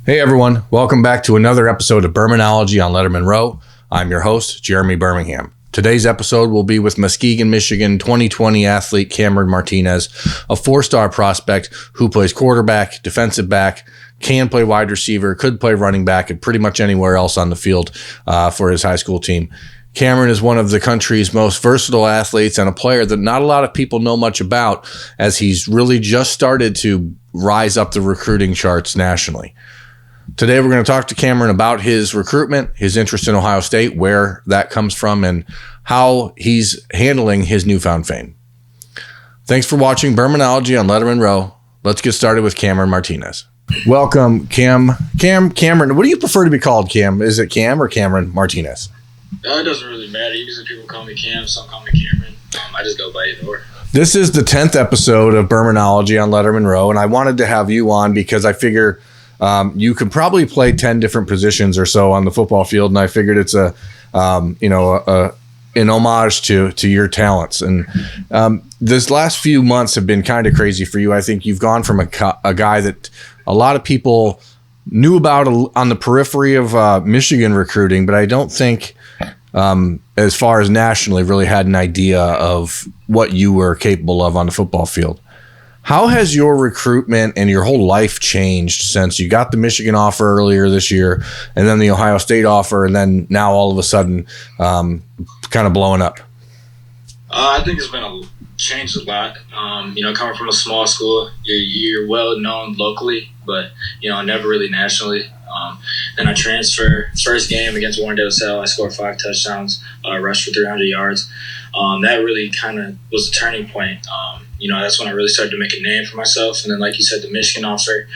Hey everyone, welcome back to another episode of Bermanology on Lettermen Row. I'm your host, Jeremy Birmingham. Today's episode will be with Muskegon, Michigan 2020 athlete Cameron Martinez, a four-star prospect who plays quarterback, defensive back, can play wide receiver, could play running back, and pretty much anywhere else on the field for his high school team. Cameron is one of the country's most versatile athletes and a player that not a lot of people know much about, as he's really just started to rise up the recruiting charts nationally. Today, we're going to talk to Cameron about his recruitment, his interest in Ohio State, where that comes from, and how he's handling his newfound fame. Thanks for watching Bermanology on Lettermen Row. Let's get started with Cameron Martinez. Welcome, Cameron. What do you prefer to be called, Cam? Is it Cam or Cameron Martinez? It doesn't really matter. Usually people call me Cam, some call me Cameron. I just go by either or. This is the 10th episode of Bermanology on Lettermen Row, and I wanted to have you on because I figure you could probably play 10 different positions or so on the football field, and I figured it's an homage to your talents. And this last few months have been kind of crazy for you. I think you've gone from a guy that a lot of people knew about on the periphery of Michigan recruiting, but I don't think as far as nationally really had an idea of what you were capable of on the football field. How has your recruitment and your whole life changed since you got the Michigan offer earlier this year and then the Ohio State offer and then now all of a sudden kind of blowing up? I think it's been changed a lot. Coming from a small school, you're well known locally, but, never really nationally. Then I transfer. First game against Warrendale Cell, I scored 5 touchdowns, rushed for 300 yards. That really kind of was a turning point. That's when I really started to make a name for myself. And then, like you said, the Michigan offer,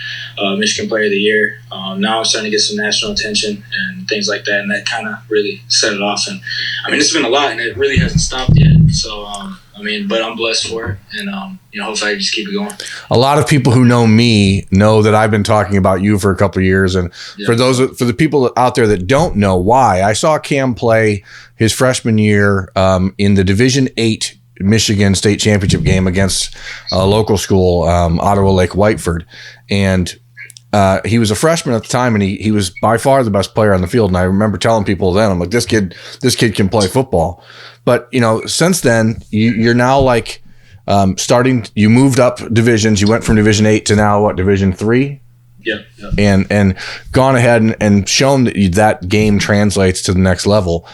Michigan Player of the Year. Now I'm starting to get some national attention and things like that. And that kind of really set it off. And, it's been a lot, and it really hasn't stopped yet. So, but I'm blessed for it. And, hopefully I just keep it going. A lot of people who know me know that I've been talking about you for a couple of years. And for the people out there that don't know why, I saw Cam play his freshman year in the Division VIII Michigan State Championship game against a local school, Ottawa Lake Whiteford. And he was a freshman at the time, and he was by far the best player on the field. And I remember telling people then, I'm like, this kid can play football. But, since then, you're now like you moved up divisions. You went from Division VIII to now, Division III? Yeah. And gone ahead and shown that game translates to the next level.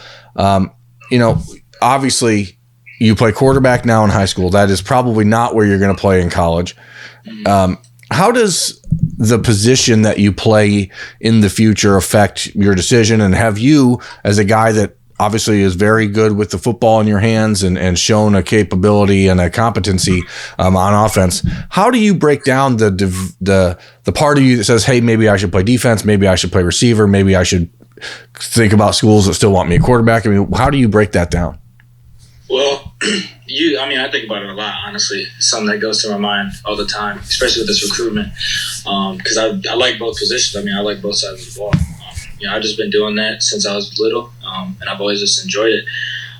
Obviously, you play quarterback now in high school. That is probably not where you're going to play in college. How does the position that you play in the future affect your decision? And have you, as a guy that obviously is very good with the football in your hands and shown a capability and a competency on offense, how do you break down the part of you that says, hey, maybe I should play defense, maybe I should play receiver, maybe I should think about schools that still want me a quarterback? How do you break that down? Well, I think about it a lot, honestly. It's something that goes through my mind all the time, especially with this recruitment, because I like both positions. I like both sides of the ball. I've just been doing that since I was little, and I've always just enjoyed it.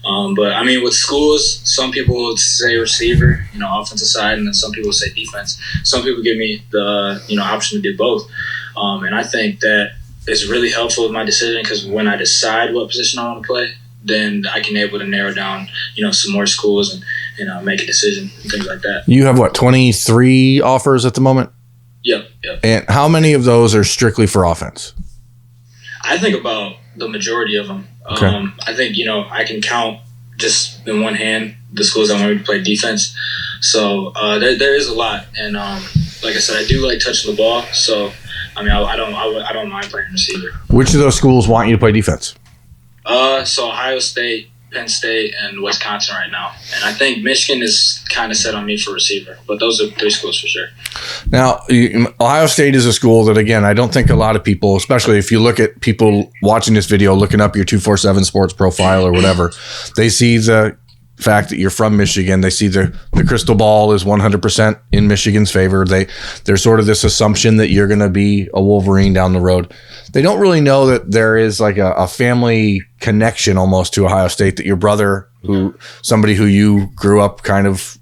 But, with schools, some people would say receiver, offensive side, and then some people say defense. Some people give me the, option to do both. And I think that is really helpful with my decision, because when I decide what position I want to play, then I can able to narrow down, some more schools and make a decision and things like that. You have 23 offers at the moment? Yep. And how many of those are strictly for offense? I think about the majority of them. Okay. I think, I can count just in one hand the schools that want me to play defense. So there is a lot. And like I said, I do like touching the ball. So, I don't mind playing receiver. Which of those schools want you to play defense? So Ohio State, Penn State, and Wisconsin right now. And I think Michigan is kind of set on me for receiver. But those are 3 schools for sure. Now, Ohio State is a school that, again, I don't think a lot of people, especially if you look at people watching this video, looking up your 247 sports profile or whatever, they see the fact that you're from Michigan. They see the crystal ball is 100% in Michigan's favor. There's sort of this assumption that you're going to be a Wolverine down the road. They don't really know that there is like a family connection almost to Ohio State, that your brother, somebody who you grew up kind of,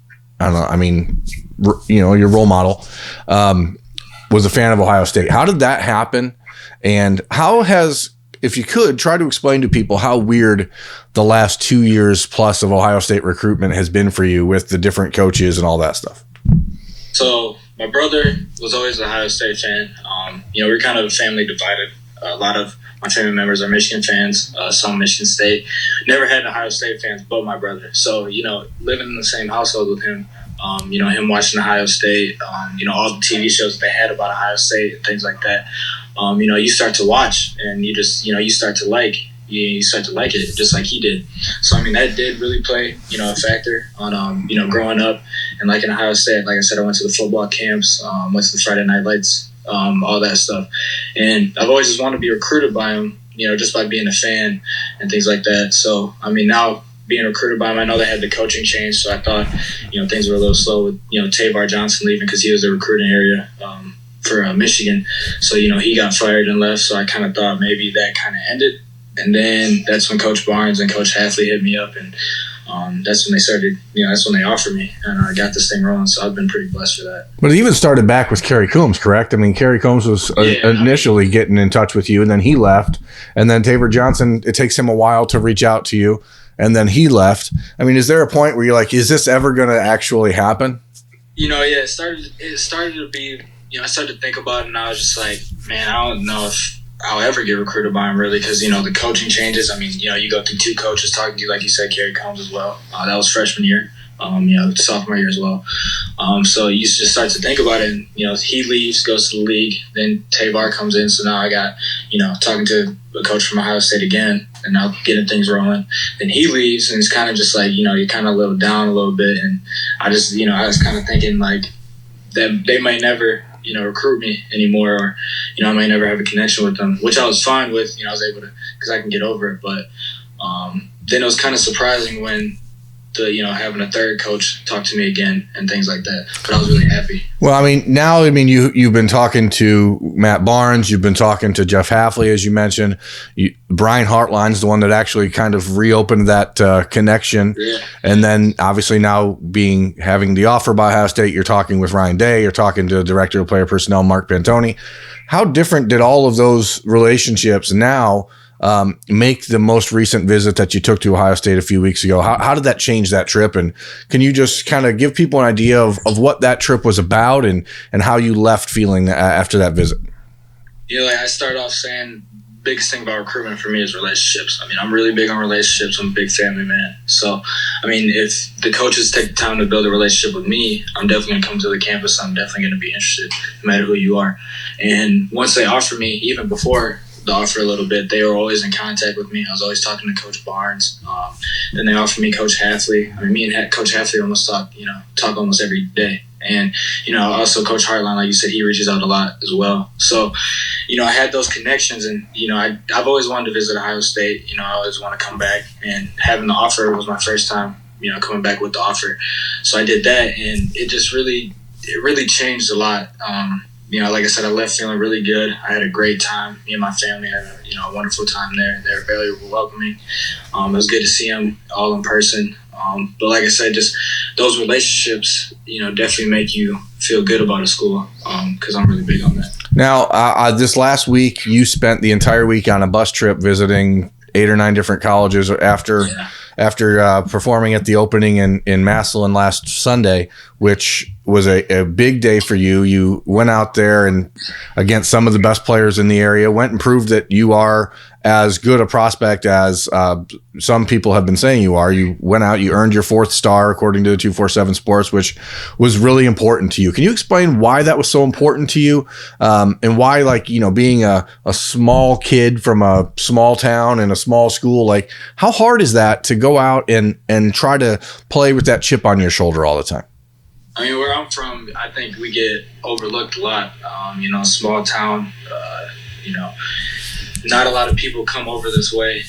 your role model, was a fan of Ohio State. How did that happen? And how has, if you could, try to explain to people how weird the last 2 years plus of Ohio State recruitment has been for you with the different coaches and all that stuff. So my brother was always an Ohio State fan. We're kind of family divided. A lot of my family members are Michigan fans, some Michigan State. Never had Ohio State fans but my brother. So, living in the same household with him, him watching Ohio State, all the TV shows they had about Ohio State and things like that. You start to watch and you just, you start to like. You start to like it just like he did. So, that did really play, a factor on, growing up and liking Ohio State. Like I said, I went to the football camps, went to the Friday Night Lights, all that stuff. And I've always just wanted to be recruited by him, just by being a fan and things like that. So, now being recruited by him, I know they had the coaching change. So I thought, things were a little slow with, Tavar Johnson leaving because he was the recruiting area for Michigan. So, he got fired and left. So I kind of thought maybe that kind of ended. And then that's when Coach Barnes and Coach Halfley hit me up, and that's when they started, that's when they offered me, and I got this thing rolling, so I've been pretty blessed for that. But it even started back with Kerry Coombs, correct? Kerry Coombs was initially getting in touch with you, and then he left, and then Tavar Johnson, it takes him a while to reach out to you, and then he left. Is there a point where you're like, is this ever going to actually happen? It started to be, I started to think about it, and I was just like, man, I don't know if I'll ever get recruited by him, really, because, the coaching changes. You go through two coaches talking to you, like you said, Kerry Combs as well. That was freshman year, sophomore year as well. So you just start to think about it, and, he leaves, goes to the league, then Tavar comes in, so now I got, talking to a coach from Ohio State again, and now getting things rolling. Then he leaves, and it's kind of just like, you're kind of a little down a little bit, and I just, I was kind of thinking, like, that they might never recruit me anymore, or, I might never have a connection with them, which I was fine with, I was able to, because I can get over it. But then it was kind of surprising when having a third coach talk to me again and things like that. But I was really happy. Well, now, you've been talking to Matt Barnes, you've been talking to Jeff Halfley, as you mentioned. Brian Hartline's the one that actually kind of reopened that connection. Yeah. And then obviously now having the offer by Ohio State, you're talking with Ryan Day, you're talking to the Director of Player Personnel, Mark Pantoni. How different did all of those relationships now make the most recent visit that you took to Ohio State a few weeks ago? How did that change that trip? And can you just kind of give people an idea of what that trip was about and how you left feeling after that visit? I started off saying, biggest thing about recruitment for me is relationships. I'm really big on relationships. I'm a big family man. So, if the coaches take the time to build a relationship with me, I'm definitely going to come to the campus. I'm definitely going to be interested, no matter who you are. And once they offer me, even before the offer a little bit, they were always in contact with me. I was always talking to Coach Barnes. Then they offered me Coach Halfley. Me and Coach Halfley almost talk almost every day. And, also Coach Hartline, like you said, he reaches out a lot as well. So, I had those connections, and, I've always wanted to visit Ohio State. I always want to come back, and having the offer was my first time, coming back with the offer. So I did that, and it really changed a lot. Like I said, I left feeling really good. I had a great time. Me and my family had a wonderful time there. They were very welcoming. It was good to see them all in person. But like I said, just those relationships, definitely make you feel good about a school, because I'm really big on that. Now, this last week, you spent the entire week on a bus trip visiting 8 or 9 different colleges after performing at the opening in Massillon last Sunday, which was a big day for you. You went out there and against some of the best players in the area, went and proved that you are as good a prospect as some people have been saying you are. You went out, you earned your 4th star according to the 247 Sports, which was really important to you. Can you explain why that was so important to you, and why, being a small kid from a small town and a small school, how hard is that to go out and try to play with that chip on your shoulder all the time? Where I'm from, I think we get overlooked a lot. Small town, not a lot of people come over this way.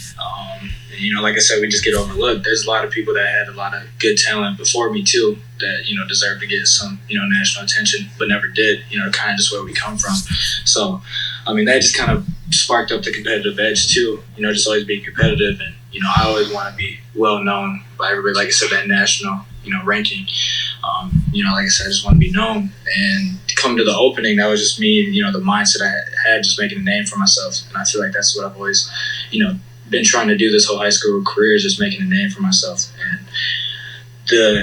Like I said, we just get overlooked. There's a lot of people that had a lot of good talent before me too that, deserve to get some, national attention, but never did, kind of just where we come from. So, that just kind of sparked up the competitive edge too, just always being competitive. And, I always want to be well known by everybody. Like I said, that national, ranking. Like I said, I just want to be known. And to come to the opening, that was just me, the mindset I had, just making a name for myself. And I feel like that's what I've always, been trying to do this whole high school career, is just making a name for myself. And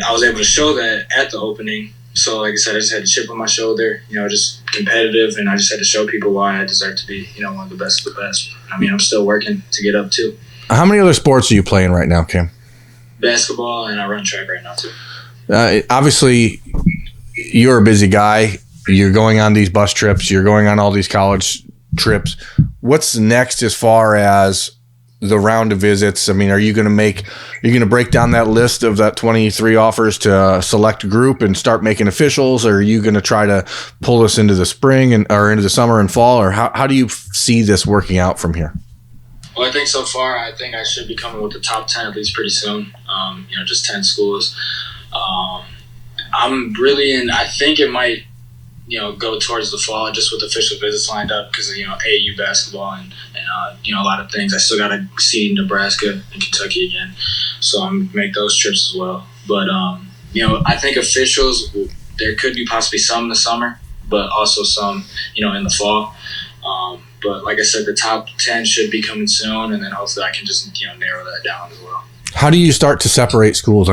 I was able to show that at the opening. So, like I said, I just had a chip on my shoulder, just competitive, and I just had to show people why I deserve to be, one of the best of the best. I'm still working to get up too. How many other sports are you playing right now, Cam? Basketball, and I run track right now too. Obviously, you're a busy guy. You're going on these bus trips. You're going on all these college trips. What's next as far as the round of visits? Are you going to break down that list of that 23 offers to select a group and start making officials? Or are you going to try to pull us into the spring or into the summer and fall? Or how do you see this working out from here? Well, I think so far, I should be coming with the top 10 at least pretty soon. Just 10 schools. I'm really I think it might, go towards the fall just with official visits lined up because of, AAU basketball and a lot of things. I still got to see Nebraska and Kentucky again. So I'm going to make those trips as well. But, I think officials, there could be possibly some in the summer, but also some, in the fall. But like I said, the top 10 should be coming soon, and then hopefully I can just, narrow that down as well. How do you start to separate schools?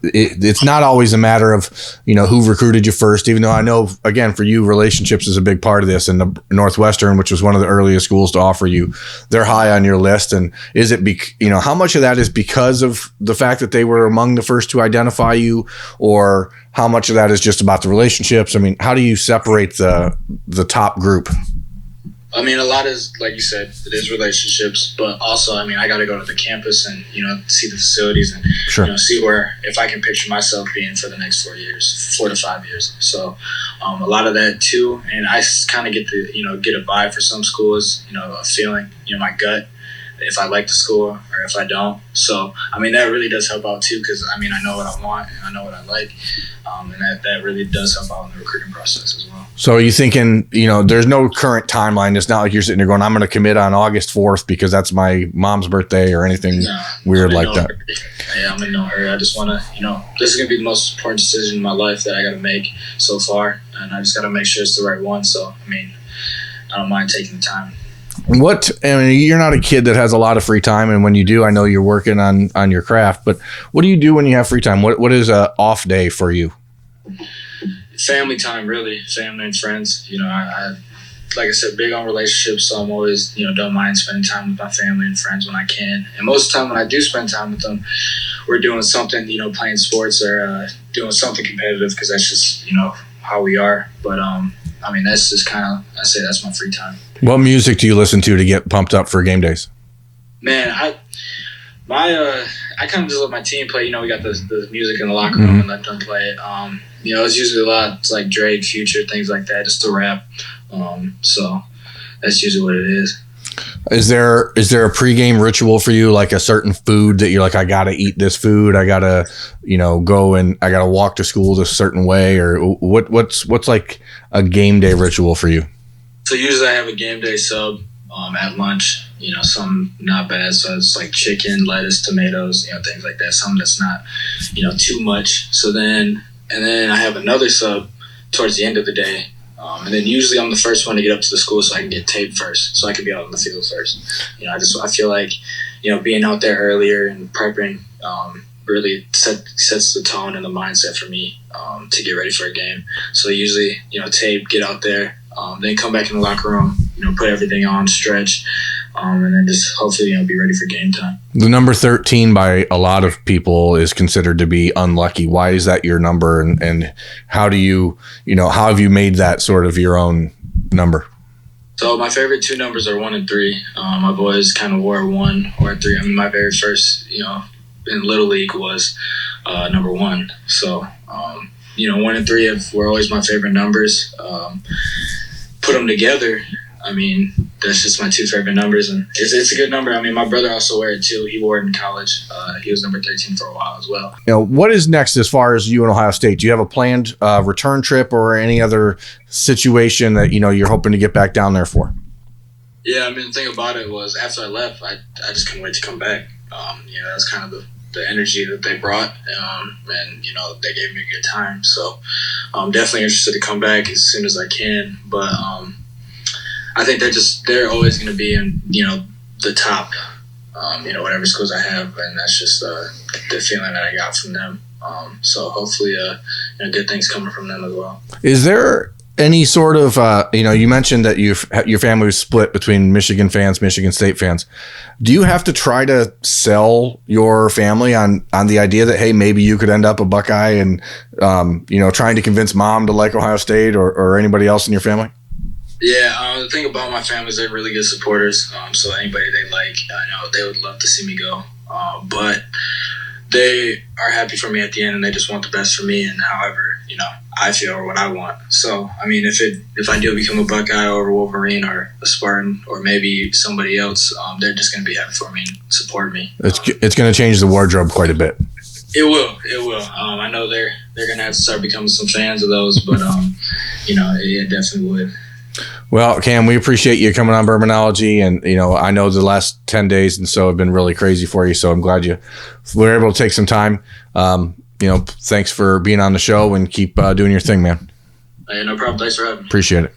It's not always a matter of, who recruited you first, even though I know, again, for you, relationships is a big part of this. And the Northwestern, which was one of the earliest schools to offer you, they're high on your list. And is it, how much of that is because of the fact that they were among the first to identify you, or how much of that is just about the relationships? How do you separate the top group? A lot is, like you said, it is relationships, but also, I got to go to the campus and, see the facilities and, sure. See where, if I can picture myself being for the next 4 to 5 years. So, a lot of that too. And I kind of get to, get a vibe for some schools, a feeling, my gut, if I like the school or if I don't. So, that really does help out too, because, I know what I want and I know what I like. And that really does help out in the recruiting process as well. So are you thinking, there's no current timeline. It's not like you're sitting there going, I'm going to commit on August 4th because that's my mom's birthday or anything weird like that. Yeah, I'm in no hurry. I just want to, this is going to be the most important decision in my life that I got to make so far. And I just got to make sure it's the right one. So, I don't mind taking the time. You're not a kid that has a lot of free time, and when you do, I know you're working on your craft, but what do you do when you have free time? What is a off day for you? Family time, really. Family and friends. I like I said, big on relationships, so I'm always, don't mind spending time with my family and friends when I can. And most of the time when I do spend time with them, we're doing something, playing sports or doing something competitive, because that's just, how we are. But, that's just kind of, I say that's my free time. What music do you listen to get pumped up for game days? Man, I kind of just let my team play. We got the music in the locker room and let them play it. It's usually a lot. It's like Drake, Future, things like that, just to rap. So that's usually what it is. Is there a pregame ritual for you, like a certain food that you're like, I gotta eat this food, I gotta go and I gotta walk to school this certain way, or what's like a game day ritual for you? So usually I have a game day sub at lunch. Some not bad, so it's like chicken, lettuce, tomatoes, things like that. Something that's not too much. So then I have another sub towards the end of the day. And then usually I'm the first one to get up to the school so I can get taped first, so I can be out on the field first. I feel like, being out there earlier and prepping really sets the tone and the mindset for me to get ready for a game. So usually, tape, get out there, then come back in the locker room, put everything on, stretch, and then just hopefully, be ready for game time. The number 13 by a lot of people is considered to be unlucky. Why is that your number? And how do you, how have you made that sort of your own number? So my favorite two numbers are 1 and 3. I've always kind of wore 1 or 3. My very first, in Little League was number 1. So, 1 and 3 were always my favorite numbers. Put them together, that's just my two favorite numbers, and it's a good number. My brother also wore it too. He wore it in college. He was number 13 for a while as well. What is next as far as you and Ohio State? Do you have a planned return trip or any other situation that you're hoping to get back down there for? Yeah, the thing about it was after I left, I just couldn't wait to come back. That's kind of the energy that they brought, and you know they gave me a good time. So I'm definitely interested to come back as soon as I can. But I think they're always going to be in the top, whatever schools I have, and that's just the feeling that I got from them. So hopefully, good things coming from them as well. Is there any sort of, you mentioned that your family was split between Michigan fans, Michigan State fans. Do you have to try to sell your family on the idea that, hey, maybe you could end up a Buckeye and, trying to convince mom to like Ohio State or anybody else in your family? Yeah, the thing about my family is they're really good supporters. So anybody they like, I know they would love to see me go. But they are happy for me at the end, and they just want the best for me and however, I feel or what I want. So, I mean, if I do become a Buckeye or a Wolverine or a Spartan or maybe somebody else, they're just going to be happy for me and support me. It's going to change the wardrobe quite a bit. It will. I know they're going to have to start becoming some fans of those, but, it definitely would. Well, Cam, we appreciate you coming on Bermanology, and I know the last 10 days and so have been really crazy for you. So I'm glad you were able to take some time. Thanks for being on the show, and keep doing your thing, man. No problem. Thanks for having me. Appreciate it.